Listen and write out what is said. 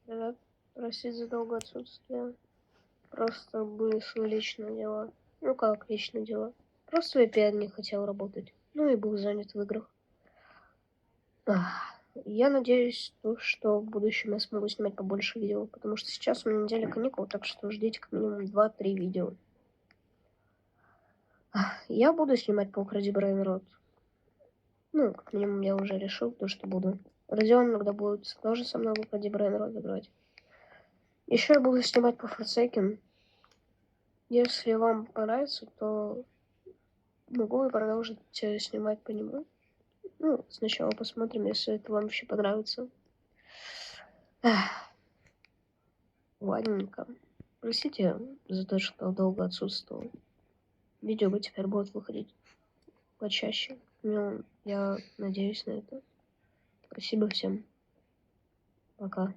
Ребят, простите за долгое отсутствие. Просто были свои личные дела. Ну как личные дела? Просто VPN не хотел работать. Ну и был занят в играх. Я надеюсь, что в будущем я смогу снимать побольше видео, потому что сейчас у меня неделя каникул, так что ждите как минимум 2-3 видео. Я буду снимать по Укради Брайан Род. Ну, как минимум я уже решил, то, что буду. Родион иногда будет тоже со мной в Укради Брайан Род играть. Еще я буду снимать по Forsaken. Если вам понравится, то могу продолжить снимать по нему. Ну, сначала посмотрим, если это вам вообще понравится. Ладненько. Простите за то, что долго отсутствовал. Видео бы теперь будут выходить почаще. Ну, я надеюсь на это. Спасибо всем. Пока.